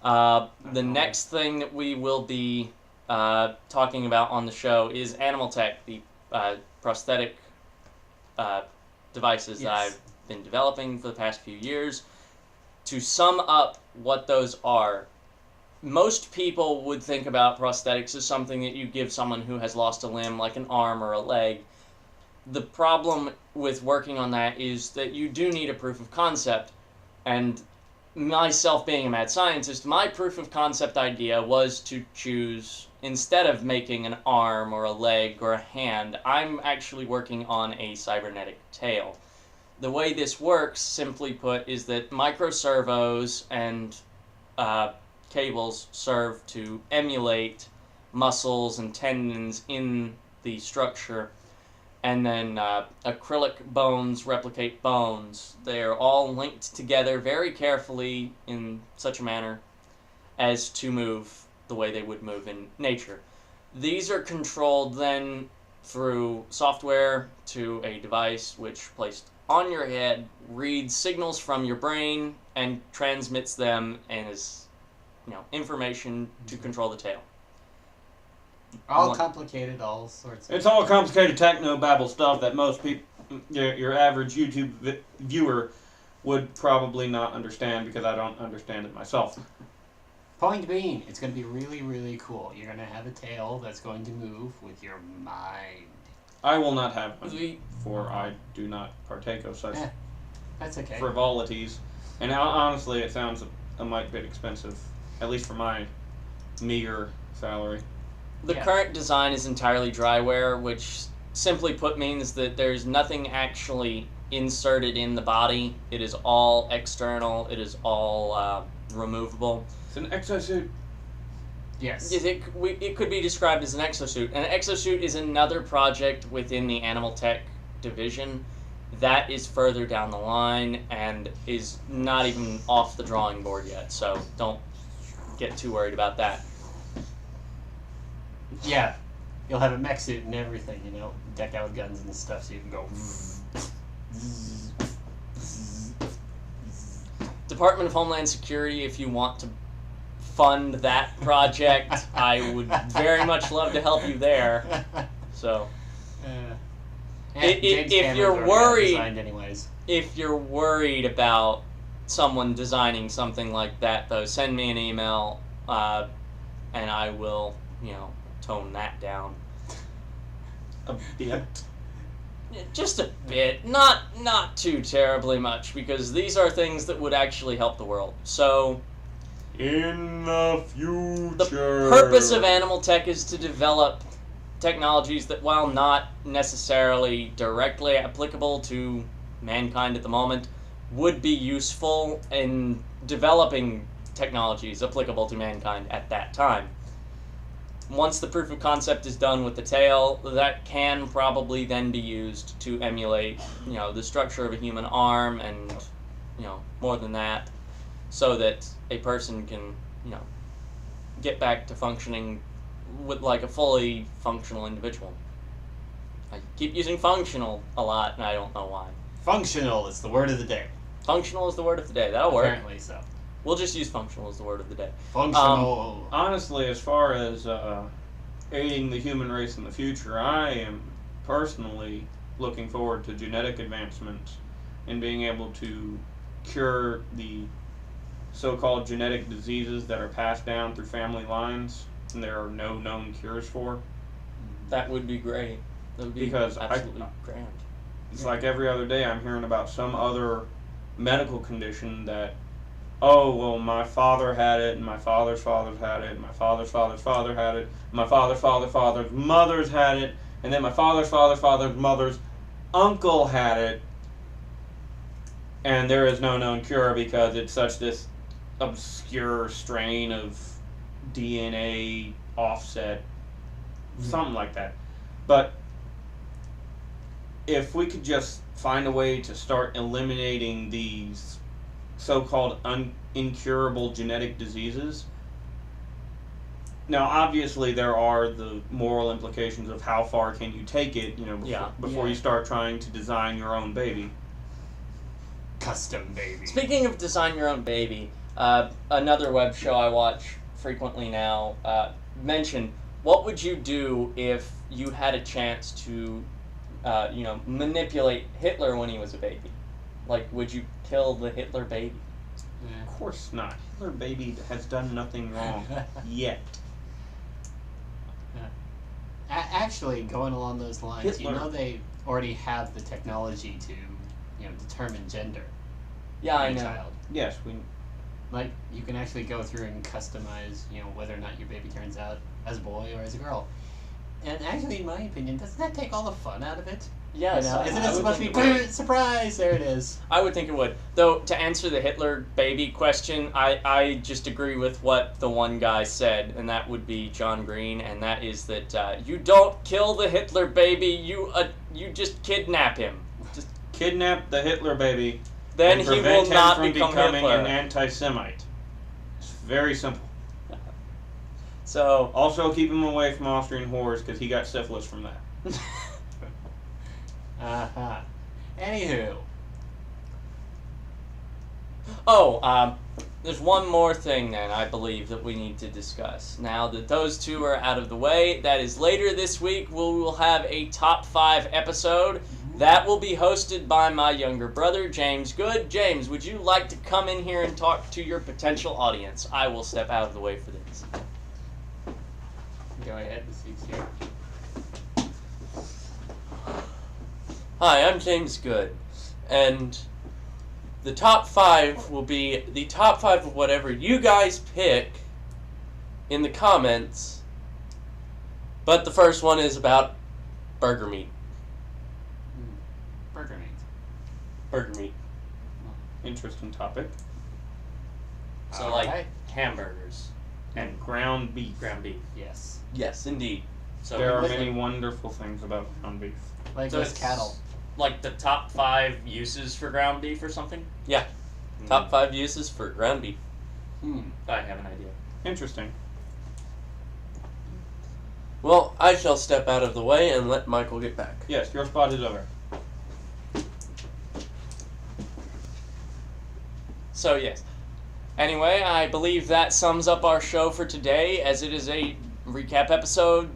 The next thing that we will be talking about on the show is animal tech, the prosthetic devices that I've been developing for the past few years. To sum up what those are, most people would think about prosthetics as something that you give someone who has lost a limb, like an arm or a leg. The problem with working on that is that you do need a proof of concept, and myself being a mad scientist, my proof of concept idea was to choose, instead of making an arm or a leg or a hand, I'm actually working on a cybernetic tail. The way this works, simply put, is that microservos and cables serve to emulate muscles and tendons in the structure, and then acrylic bones replicate bones. They're all linked together very carefully in such a manner as to move the way they would move in nature. These are controlled then through software to a device which, placed on your head, reads signals from your brain and transmits them as information to control the tail. All complicated, all sorts of... It's all complicated techno-babble stuff that most people, your average YouTube viewer, would probably not understand, because I don't understand it myself. Point being, it's going to be really, really cool. You're going to have a tail that's going to move with your mind. I will not have one, for I do not partake of such that's okay. frivolities. And honestly, it sounds a mite bit expensive, at least for my meager salary. The current design is entirely dryware, which simply put means that there's nothing actually inserted in the body. It is all external. It is all removable. It's an exosuit. Yes. It could be described as an exosuit. An exosuit is another project within the animal tech division that is further down the line and is not even off the drawing board yet, so don't get too worried about that. Yeah, you'll have a mech suit and everything, decked out with guns and stuff, so you can go... Department of Homeland Security, if you want to fund that project, I would very much love to help you there. So, if you're worried about someone designing something like that, though, send me an email, and I will, tone that down. A bit. Just a bit, not too terribly much, because these are things that would actually help the world. So, in the future, the purpose of animal tech is to develop technologies that, while not necessarily directly applicable to mankind at the moment, would be useful in developing technologies applicable to mankind at that time. Once the proof of concept is done with the tail, that can probably then be used to emulate, the structure of a human arm and, more than that, so that a person can, get back to functioning with like a fully functional individual. I keep using functional a lot, and I don't know why. Functional is the word of the day. Functional is the word of the day. That'll work. Apparently so. We'll just use functional as the word of the day. Functional. Honestly, as far as aiding the human race in the future, I am personally looking forward to genetic advancements and being able to cure the so-called genetic diseases that are passed down through family lines and there are no known cures for. That would be great. That would be absolutely grand. It's like every other day I'm hearing about some other medical condition that, oh, well, my father had it, and my father's father had it, and my father's father's father had it, and my father's father's mother's had it, and then my father's father's mother's uncle had it, and there is no known cure because it's such this obscure strain of DNA offset, something like that. But if we could just find a way to start eliminating these so-called incurable genetic diseases. Now, obviously, there are the moral implications of how far can you take it, before you start trying to design your own baby. Custom baby. Speaking of design your own baby, Another web show I watch frequently now mentioned, what would you do if you had a chance to, manipulate Hitler when he was a baby? Like, would you kill the Hitler baby? Of course not. Hitler baby has done nothing wrong yet. Actually, going along those lines, Hitler. they already have the technology to, determine gender Yeah, I of a know. child. Yes, we. Like, you can actually go through and customize, whether or not your baby turns out as a boy or as a girl. And actually, in my opinion, doesn't that take all the fun out of it? Yes, Isn't I it would supposed to think be, it would. surprise, there it is. I would think it would. Though, to answer the Hitler baby question, I just agree with what the one guy said, and that would be John Green, and that is that you don't kill the Hitler baby, you just kidnap him. Just Kidnap the Hitler baby. then and he prevent will him not from become becoming Hitler. an anti-Semite. It's very simple. So, Also, keep him away from Austrian whores because he got syphilis from that. Uh-huh. Anywho. there's one more thing then I believe that we need to discuss. Now that those two are out of the way, that is later this week we will have a top 5 episode. That will be hosted by my younger brother, James Goode. James, would you like to come in here and talk to your potential audience? I will step out of the way for this. Go ahead, the seat's here. Hi, I'm James Goode, and the top 5 will be the top 5 of whatever you guys pick in the comments, but the first one is about burger meat. Burger meat. Burger meat. Interesting topic. So, Alright. like, hamburgers And ground beef. ground beef. Yes. Yes, indeed. So, There are listen. many wonderful things about ground beef. Like So those it's cattle. like the top 5 uses for ground beef or something? Yeah. Top 5 uses for ground beef. I have an idea. Interesting. Well, I shall step out of the way and let Michael get back. Yes, your spot is over. So, yes. Anyway, I believe that sums up our show for today, as it is a recap episode.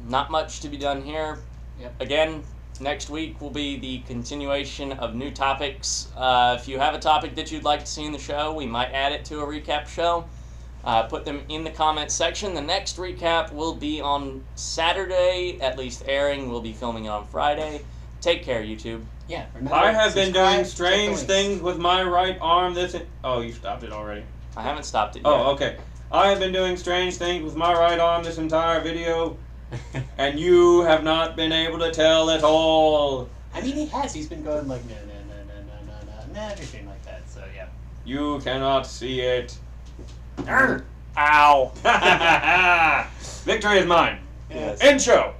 Not much to be done here. Yep. Again, next week will be the continuation of new topics. If you have a topic that you'd like to see in the show, we might add it to a recap show. Put them in the comments section. The next recap will be on Saturday, at least airing. We'll be filming it on Friday. Take care, YouTube. Yeah, remember, I have been doing subscribe, check the strange links. things with my right arm. Oh, you stopped it already. I haven't stopped it yet. Oh, okay. I have been doing strange things with my right arm this entire video, and you have not been able to tell at all. I mean, he has. He's been going like, no, everything like that. So, yeah. You cannot see it. Ow! Victory is mine. Yes. End show.